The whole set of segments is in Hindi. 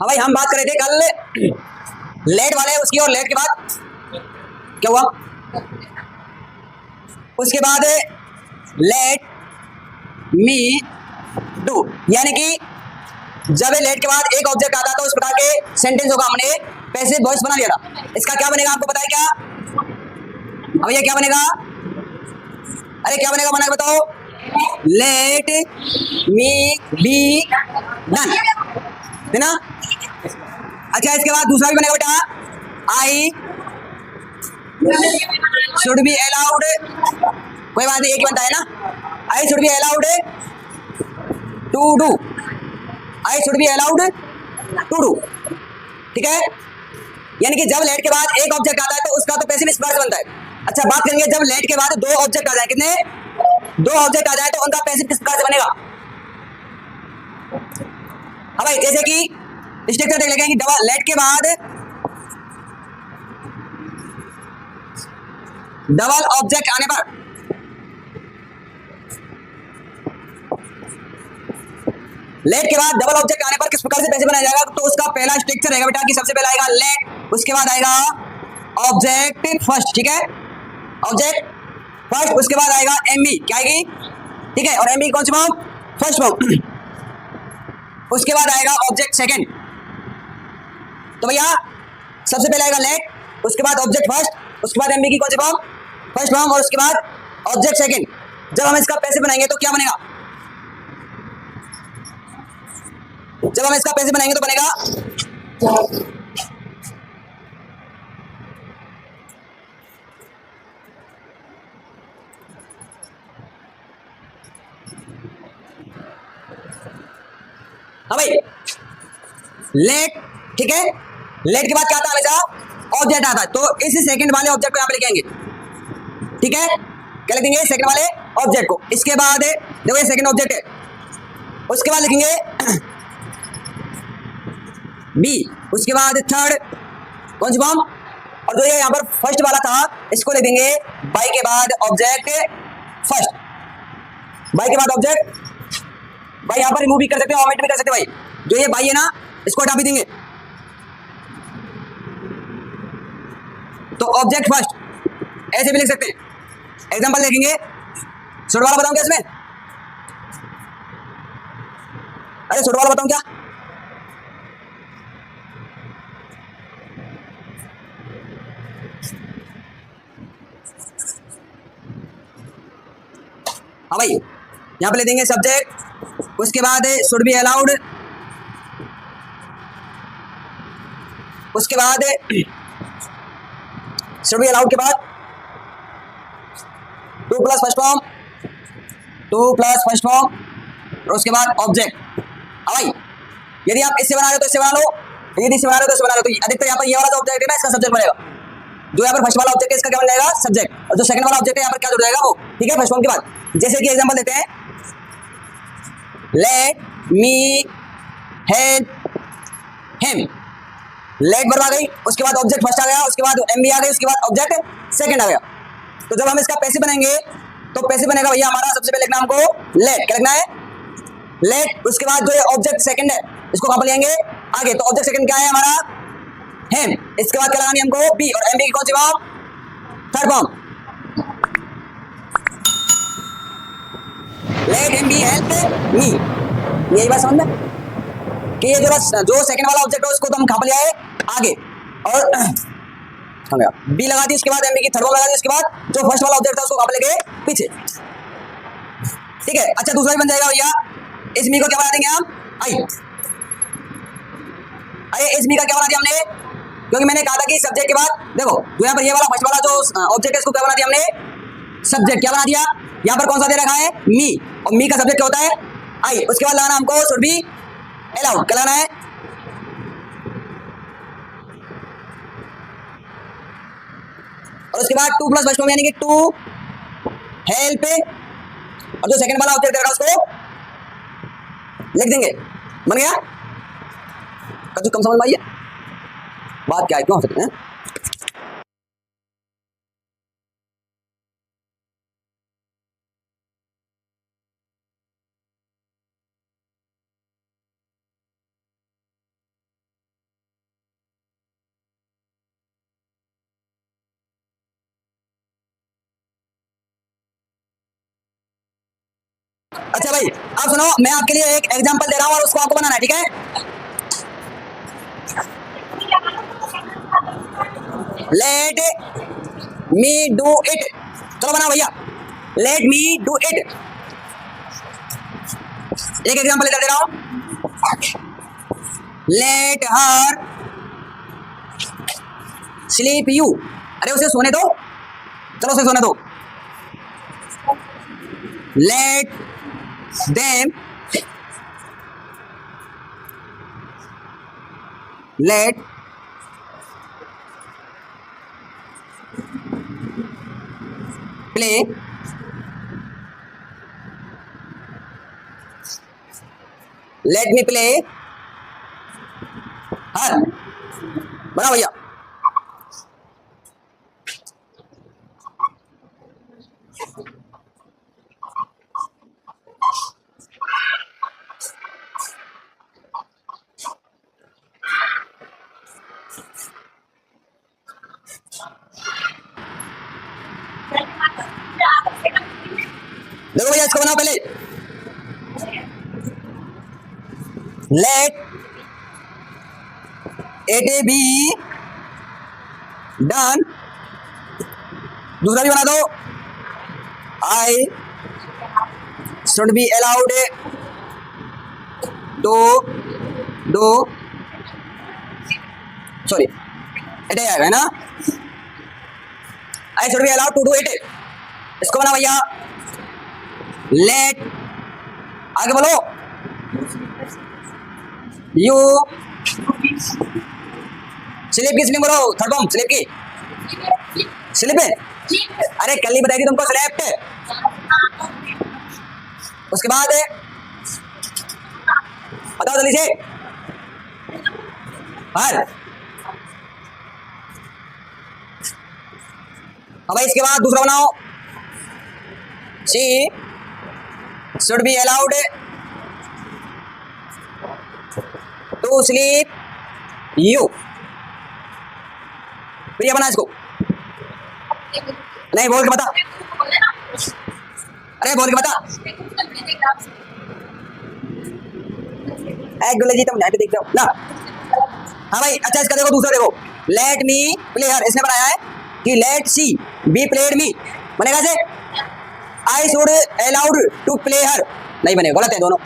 हाँ भाई, हम बात कर रहे थे कल लेट वाले उसकी, और लेट के बाद क्या हुआ? उसके बाद लेट मी डू, यानी कि जब लेट के बाद एक ऑब्जेक्ट आता है तो उस प्रकार के सेंटेंस होगा। हमने पैसिव वॉइस बना लिया था। इसका क्या बनेगा आपको पता है क्या? अब ये क्या बनेगा? अरे क्या बनेगा, बना के बताओ। लेट मी बी डन, है ना? अच्छा, इसके बाद दूसरा भी बनेगा बेटा, आई शुड बी अलाउड, कोई बात नहीं, एक ही बनता है ना। I should be allowed to do, I should be allowed to do, ठीक है? यानी कि जब लेट के बाद एक ऑब्जेक्ट आता है तो उसका तो पैसिव स्पर्श बनता है। अच्छा, बात करेंगे जब लेट के बाद दो ऑब्जेक्ट आ जाए, कितने? दो ऑब्जेक्ट आ जाए तो उनका पैसिव किस प्रकार से बनेगा? हाँ भाई, जैसे कि स्ट्रक्चर देख लेंगे कि डबल लेट के बाद डबल ऑब्जेक्ट आने पर, लेट के बाद डबल ऑब्जेक्ट आने पर किस प्रकार से पैसे बनाया जाएगा? तो उसका पहला स्ट्रक्चर रहेगा बेटा कि सबसे पहला आएगा लेट, उसके बाद आएगा ऑब्जेक्ट फर्स्ट, ठीक है? ऑब्जेक्ट फर्स्ट, उसके बाद आएगा एमबी, क्या आएगी? ठीक है, और एमबी कौन सी फॉर्म? First form. उसके बाद आएगा ऑब्जेक्ट सेकंड। तो भैया सबसे पहले आएगा लेट, उसके बाद ऑब्जेक्ट फर्स्ट, उसके बाद एमबी की कौन सी फॉर्म? फर्स्ट फॉर्म, और उसके बाद ऑब्जेक्ट सेकंड। जब हम इसका पैसे बनाएंगे तो क्या बनेगा? जब हम इसका पैसे बनाएंगे तो बनेगा हाँ भाई, लेट, ठीक है? लेट के बाद क्या आता है हमेशा? ऑब्जेक्ट आता है। तो इस सेकंड वाले ऑब्जेक्ट को यहां पे लिखेंगे, ठीक है? क्या लिखेंगे? सेकंड वाले ऑब्जेक्ट को। इसके बाद देखो ये सेकंड ऑब्जेक्ट है, उसके बाद लिखेंगे बी, उसके बाद थर्ड कौन सी फॉर्म, और जो ये यहाँ पर फर्स्ट वाला था इसको लिख देंगे बाई के बाद ऑब्जेक्ट फर्स्ट, बाई के बाद ऑब्जेक्ट। भाई यहाँ पर रिमूव भी कर सकते हो, ओमिट भी कर सकते हो भाई। जो ये बाई है ना, इसको हटा भी देंगे, तो ऑब्जेक्ट फर्स्ट ऐसे भी लिख सकते हैं। एग्जांपल देखेंगे, छोटा वाला बताऊं क्या इसमें? अरे छोटा वाला बताऊं क्या? हाँ भाई, यहाँ पे ले देंगे सब्जेक्ट, उसके बाद शुड बी अलाउड, उसके बाद शुड बी अलाउड के बाद to plus first form, to plus first form, और उसके बाद ऑब्जेक्ट। हाँ भाई, यदि आप इससे बना रहे हो तो इससे बना लो, यदि इससे बना रहे हो तो इससे बना लो। तो अधिकतर यहाँ पर ये वाला जो ऑब्जेक्ट है ना, इसका सब्जेक्ट बनेगा। जो यहाँ पर फर्स्ट वाला ऑब्जेक्ट है इसका क्या बन जाएगा? सब्जेक्ट। और जो सेकंड वाला ऑब्जेक्ट है यहाँ पर क्या जुड़ जाएगा? वो, ठीक है, फर्स्ट फॉर्म के बाद। जैसे कि एग्जांपल देते हैं, let me help him, let verb आ गई, उसके बाद ऑब्जेक्ट फर्स्ट आ गया, उसके बाद एमबी आ गई, उसके बाद ऑब्जेक्ट सेकंड आ गया। तो जब हम इसका पैसे बनाएंगे तो पैसे बनेगा भैया हमारा, सबसे पहले लिखना हमको लेट, क्या लिखना है? लेट। उसके बाद जो ये ऑब्जेक्ट सेकंड है इसको कहां पर लेंगे? आगे। तो ऑब्जेक्ट सेकंड क्या है हमारा? हिम। इसके बाद क्या लगानी है हमको? बी, और एमबी की कौन सी form? Third form. Let him be help me, यही बात समझ में कि ये जो सेकंड वाला ऑब्जेक्ट है उसको तो हम कहां पर ले आए? आगे। और बी लगा दी, उसके बाद एमबी की थर्ड फॉर्म लगा दी, उसके बाद जो फर्स्ट वाला ऑब्जेक्ट था उसको कहां पर लेके? पीछे, ठीक है? अच्छा, दूसरा भी बन जाएगा भैया। इस मी को क्या बना देंगे हम? आई। अरे इस मी का क्या बना दिया हमने? क्योंकि मैंने कहा था कि सब्जेक्ट के बाद देखो, जो यहाँ पर ये वाला फर्स्ट वाला जो ऑब्जेक्ट है इसको क्या बना दिया हमने? सब्जेक्ट। क्या बना दिया? यहाँ पर कौन सा दे रखा है? मी, और मी का सब्जेक्ट क्या होता है? आई। उसके बाद लगाना हमको शुड बी अलाउड, क्या लगाना है? और उसके बाद टू प्लस फर्स्ट फॉर्म, यानी कि टू हेल्प, और जो सेकंड वाला ऑब्जेक्ट रहेगा उसको लिख देंगे। बन गया? कम समझ में आई है बात? क्या है, क्यों हो सकते हैं? अच्छा भाई अब सुनो, मैं आपके लिए एक एग्जांपल दे रहा हूँ और उसको आपको बनाना है, ठीक है? लेट मी डू इट, चलो बनाओ भैया। लेट मी डू इट, एक एग्जांपल लेकर दे रहा हूं। लेट हर स्लीप यू, अरे उसे सोने दो, चलो उसे सोने दो। Let them let play let me play her, बनाओ भैया। देखो भैया इसको बनाओ पहले। लेट इट बी डन, दूसरा भी बना दो। I should be allowed to do, sorry it है ना, I should be allowed to do it, इसको बना भैया। लेट, आगे बोलो। यू स्लिप की स्लिप बोलो, थर्ड फॉर्म स्लिप की स्लिप है, अरे कल ही बताई थी तुमको स्लेप्ट। उसके बाद बताओ जल्दी से, हर। अब इसके बाद दूसरा बनाओ। She should be allowed to sleep you, फिर ये बना इसको, नहीं बोल के बता, अरे बोल के बता। गुल्ले जी तुम यहाँ पे देख रहे हो ना। हाँ भाई अच्छा इसका देखो, दूसरा देखो। लेट मी प्ले हर, इसने बनाया है कि let she be played me, बनेगा से I should allowed to play her, नहीं बनेगा, गलत है दोनों।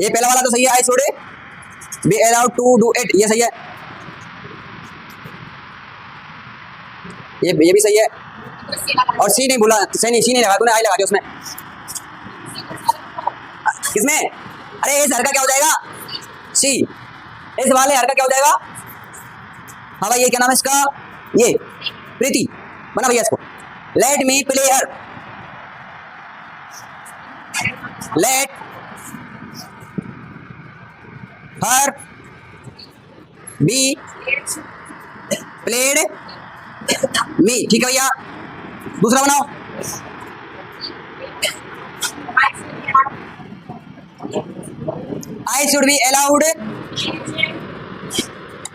ये पहला वाला तो सही है, I should be allowed to do it, ये सही है, ये भी सही है। और सी नहीं भूला, सी नहीं लगा तूने, आई लगा दिया उसमें। किसमें? अरे इस हर का क्या हो जाएगा? सी, इस वाले हर का क्या हो जाएगा? हाँ भाई ये क्या नाम है इसका? ये प्रीति, बना भैया इसको। Let me play her, let her be played me, ठीक है भैया। दूसरा बनाओ। I should be allowed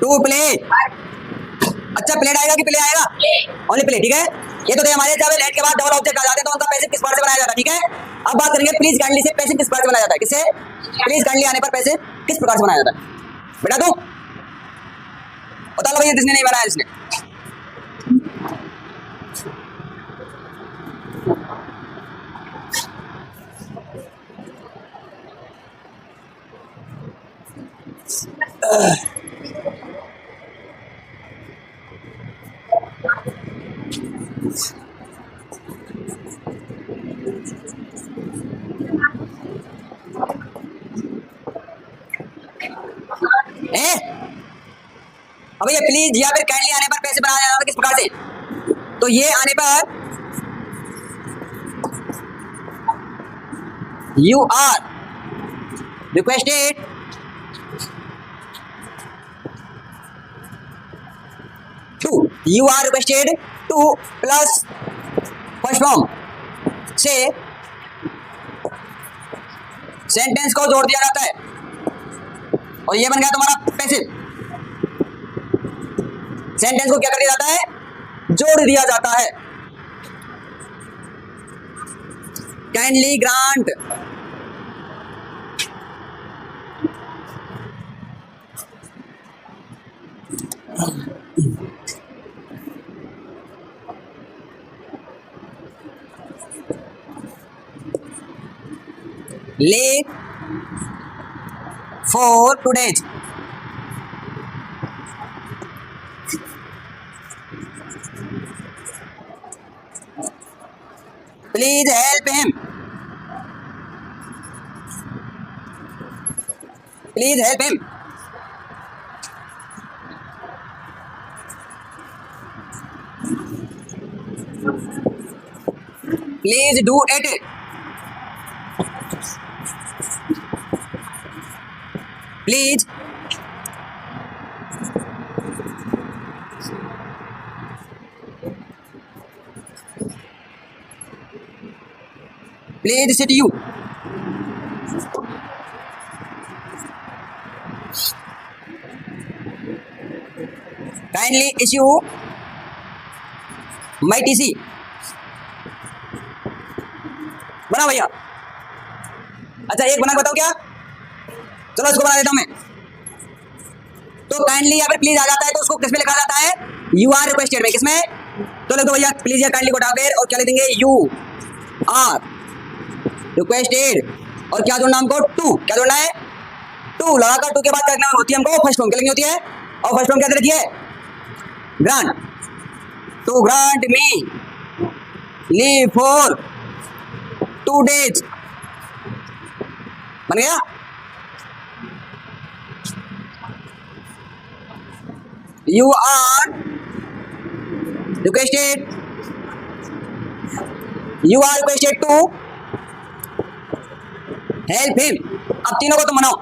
to play, अच्छा प्लेड आएगा कि प्ले आएगा? ओनली प्ले, ठीक है। ये तो थे हमारे, जब लेट के बाद डबल ऑब्जेक्ट आ जाते हैं तो उनका पैसिव किस बार से बनाया जाता है, ठीक है। अब बात करेंगे प्लीज काइंडली से, पैसिव किस बार से बनाया जाता है, किससे? प्लीज काइंडली आने पर पैसिव किस प्रकार से बनाया जाता है? बेटा तू बता लो भैया, जिसने नहीं बनाया इसने। अब ये प्लीज या फिर काइंडली आने पर पैसे बनाया जाता है किस प्रकार से? तो ये आने पर you are requested to, you are requested to plus first form से सेंटेंस को जोड़ दिया जाता है और ये बन गया तुम्हारा पैसिव। सेंटेंस को क्या कर दिया जाता है? जोड़ दिया जाता है। Kindly grant leave for 2 days. Please help him. Please help him. Please do it. Please. Please sit you. Kindly issue my TC. बना भैया? अच्छा एक बना के बताओ क्या? चलो इसको बना देता हूं मैं। तो काइंडली यहाँ पे प्लीज आ जाता है तो उसको किस में लिखा जाता है? यू आर रिक्वेस्टेड में। किसमें? तो लिख दो भैया प्लीज या काइंडली को उठाकर और क्या लिख देंगे? यू आर रिक्वेस्टेड और क्या जोड़ना हमको? टू। क्या जोड़ना है? टू लगाकर टू के बाद क्या लिखना होती है हमको? फर्स्ट फॉर्म क्या लिखनी होती है? और फर्स्ट फॉर्म क्या लिखी है? Grant. To grant me leave for 2 days। बन गया? You are requested to help him। अब तीनों को तुम मनाओ।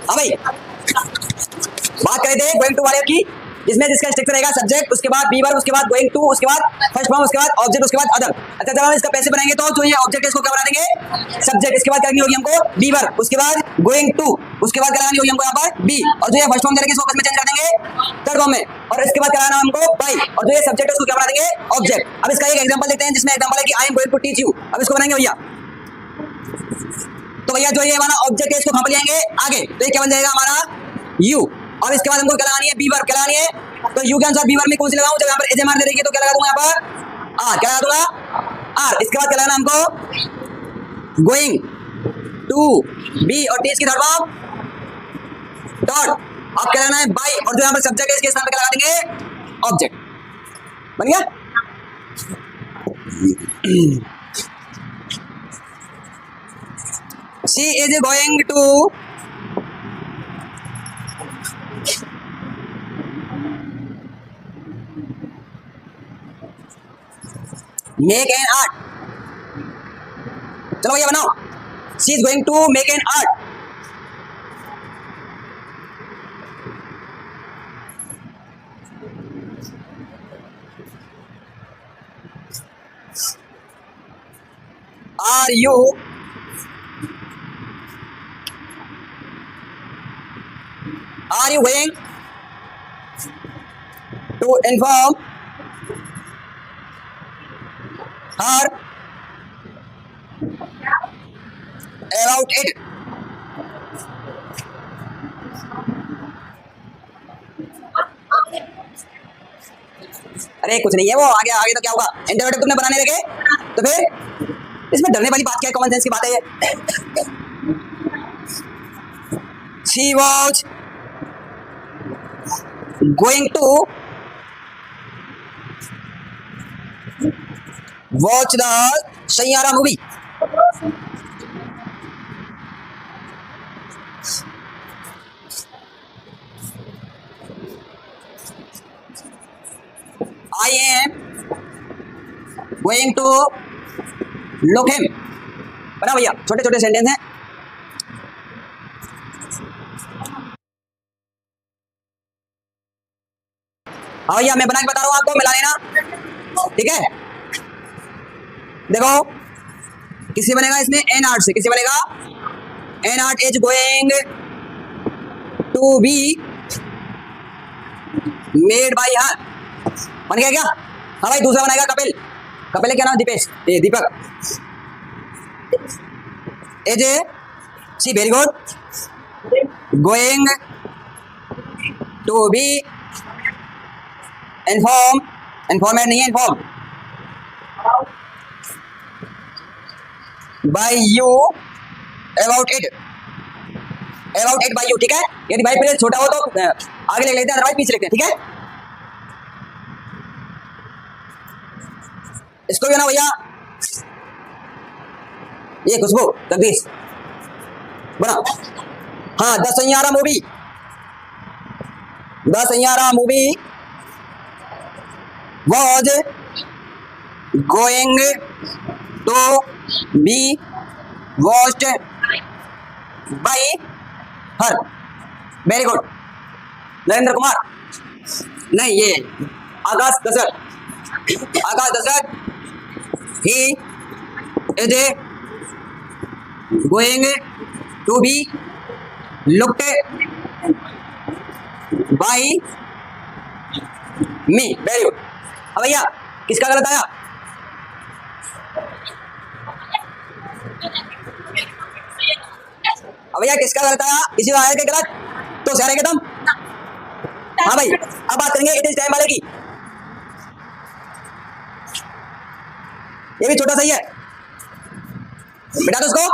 हाँ भाई बात करें थे गोइंग टू वाले की, जिसमें जिसका स्ट्रक्चर रहेगा सब्जेक्ट, उसके बाद बी वर्ब, उसके बाद गोइंग टू, उसके बाद फर्स्ट फॉर्म, उसके बाद ऑब्जेक्ट, उसके बाद अदर। अच्छा जब हम इसका पैसे बनाएंगे तो जो ये ऑब्जेक्ट है इसको क्या बना देंगे सब्जेक्ट, इसके बाद करनी होगी हमको बी वर्ब, उसके बाद गोइंग टू, उसके बाद करानी होगी हमको यहाँ पर बी, और जो ये फर्स्ट फॉर्म करेंगे इसको किस में चेंज कर देंगे थर्ड फॉर्म में, और इसके बाद कराना हमको बाई, और जो ये सब्जेक्ट है उसको क्या बना देंगे ऑब्जेक्ट। अब इसका एक एग्जांपल देखते हैं जिसमें एग्जांपल है कि I am going to teach you. अब इसको बनाएंगे भैया, तो भैया जो ये हमारा ऑब्जेक्ट है इसको हम ले जाएंगे आगे, तो ये क्या बन जाएगा हमारा यू। अब इसके बाद हमको क्या लगानी है बी वर्ब, क्या लगानी है, तो यू के आंसर बी वर्ब में कौन सी लगाऊं, जब यहाँ पर एजमार दे रही है तो क्या लगा दूंगा यहाँ पर आर, क्या लगा दूंगा आर। इसके बाद क्या लगाना हमको गोइंग टू बी, और टीच की थर्ड फॉर्म डॉट। अब क्या लगाना है बाई, और जो यहाँ पर सब्जेक्ट है इसके स्थान पर क्या लगा देंगे ऑब्जेक्ट। बन गया। She is going to make an art. चलो भैया बनाओ, she is going to make an art. Are you going to inform her about it? अरे कुछ नहीं है वो, आगे आगे तो क्या होगा, इंटरव्यू तुमने बनाने लगे तो फिर इसमें डरने वाली बात क्या है, कॉमन सेंस की बात है ये। She was going to watch the Sayyara movie. I am going to look him. बना भैया, छोटे छोटे सेंटेंस हैं। हाँ भैया मैं बना के बता रहा हूँ आपको, मिला लेना ठीक है। देखो किससे बनेगा इसमें एन आर्ट से, किससे बनेगा an art is going to be made by her. बन गया क्या। हाँ भाई दूसरा बनाएगा कपिल, कपिल है क्या नाम दीपेश ये Deepak is she very good going to be inform, informed नहीं है inform by you about it, about it by you. ठीक है, यदि भाई पहले छोटा हो तो आगे ले लेते हैं, अदरवाइज पीछे लिखते हैं। ठीक है, इसको भी ना भैया ये खुशबू जगदीश बना। हाँ the Saiyaara movie, the Saiyaara movie was going to be watched by her. Very good Narendra Kumar नहीं ये Akash Dasharath, Akash Dasharath he is going to be looked by me. Very good. अब भैया किसका गलत आया, अब भैया किसका गलत आया, किसी को आया क्या गलत तो सह रहेंगे तुम। हाँ भाई अब बात करेंगे इट इज टाइम वाले की, ये भी छोटा सही है बेटा तो उसको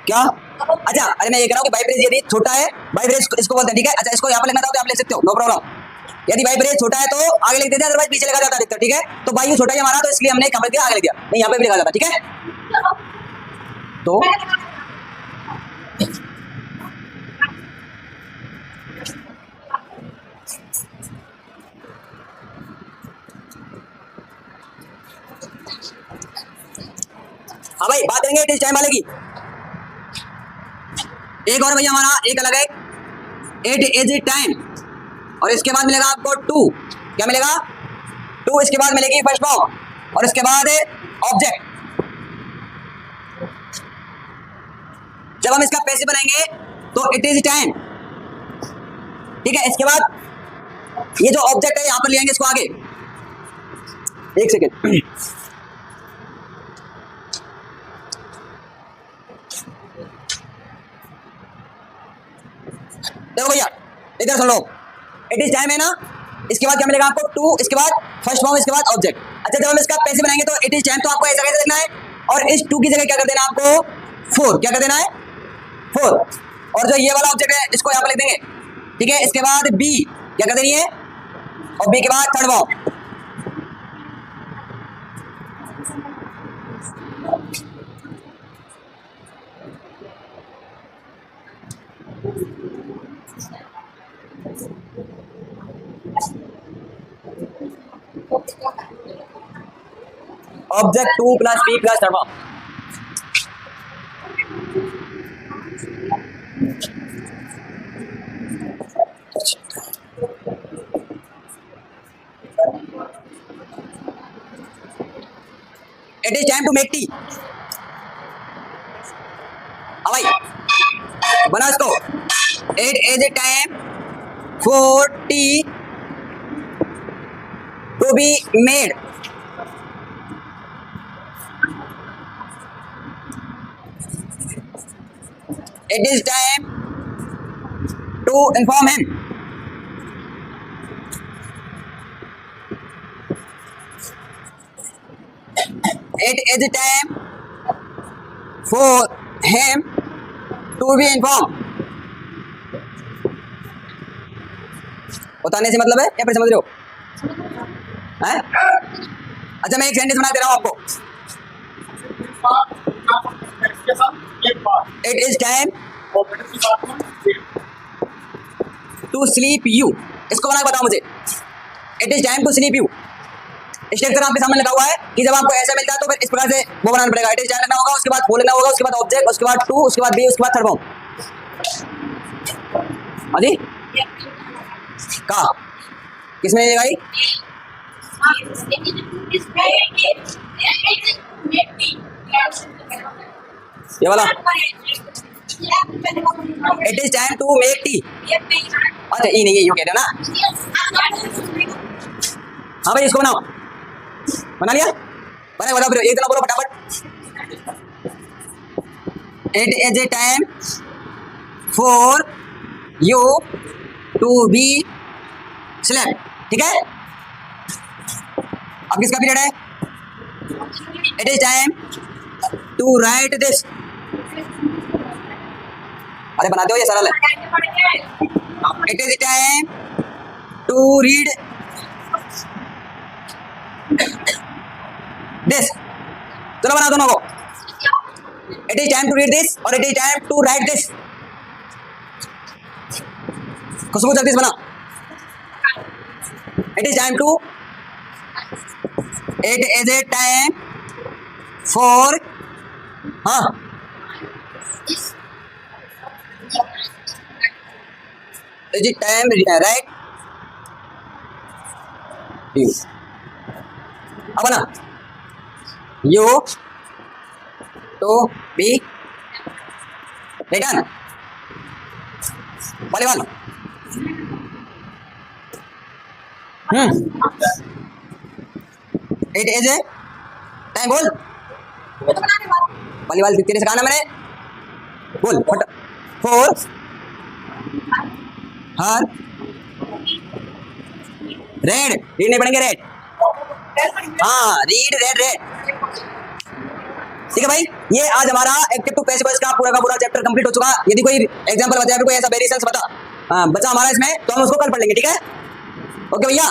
क्या। अच्छा अरे मैं ये कह रहा हूँ कि बाइब्रेज यदि छोटा है, बाइब्रेज इसको बोलते हैं ठीक है। अच्छा इसको यहाँ पर लिखना था तो आप लिख सकते हो नो प्रॉब्लम। यदि बाइब्रेज छोटा है तो आगे लिख देते हैं, अदरवाइज पीछे लिखा जाता है ठीक है। तो बायू छोटा है हमारा तो इसलिए हमने कहाँ पर दिया आगे लिख दिया, नहीं यहाँ पे भी लिखा जाता ठीक है। तो हाँ भाई बात करेंगे इट इज टाइम वाले की। एक और भैया हमारा एक अलग है, इट इज टाइम, और इसके बाद मिलेगा आपको टू, क्या मिलेगा? टू, इसके बाद मिलेगी फर्स्ट फॉर्म, और इसके बाद ऑब्जेक्ट। जब हम इसका पैसिव बनाएंगे तो इट इज टाइम, ठीक है। इसके बाद ये जो ऑब्जेक्ट है यहां पर ले आएंगे इसको आगे, एक सेकेंड। देखो भैया इधर सुन लो, इट इज टाइम है ना, इसके बाद क्या मिलेगा आपको? टू, इसके बाद फर्स्ट फॉर्म, इसके बाद ऑब्जेक्ट। अच्छा, जब हम इसका पैसिव बनाएंगे तो इट इज टाइम, तो आपको ऐसा कैसे लिखना है, और इस टू की जगह क्या कर देना आपको? फोर, क्या कर देना है? फोर। और जो ये वाला ऑब्जेक्ट है इसको यहाँ पर लिख देंगे, ठीक है। इसके बाद बी क्या कर देनी है, और बी के बाद third form. Object to plus be plus third form. It is time to make tea. हाँ भाई बना इसको। It is a time for tea to be made. It is time to inform him. It is time for him to be informed. बताने से मतलब है या फिर समझ रहे हो? हैं? अच्छा मैं एक सेंटेंस बना दे रहा हूँ आपको। It is time to sleep you. इसको बना के बताओ मुझे। It is time to sleep you. Structure आपके सामने लगा हुआ है कि जब आपको ऐसा मिलता है तो फिर इस प्रकार से वो बनाना पड़ेगा। इट इज टाइम लगना होगा, उसके बाद फोर लेना होगा, उसके बाद ऑब्जेक्ट, उसके बाद टू, उसके बाद बी, उसके बाद थर्ड फॉर्म। हाँ जी कहा किसमें ये भाई? ये वाला it is time to make tea. अच्छा ये नहीं, ये यू कह रहे हो ना? हाँ भाई इसको बनाओ, बना लिया? बना बताओ फिर एक जना बोलो फटाफट। It is a time for you to be slept, ठीक है। अब किसका पीरियड है? It is time to write this. अरे बनाते हो ये सरल है। It is time to read this. चलो बना दोनों को। It is time to read this और it is time to write this. Khushboo जल्दी से बना। It is time to, it is a time for, हाँ it is time right you. अब ना you to be return volleyball. It is a time, बोल वॉलीबॉल तेरे से कहा मैंने, बोल फट। फोर हर रेड, रीड नहीं पढ़ेंगे रेड, हाँ रीड रेड रेड, ठीक है भाई। ये आज हमारा एक्टिव टू पैसिव वॉइस का पूरा चैप्टर कंप्लीट हो चुका। यदि कोई एग्जांपल बचा, कोई ऐसा वेरिएशंस बचा हमारा इसमें, तो हम उसको कल पढ़ लेंगे, ठीक है। ओके भैया।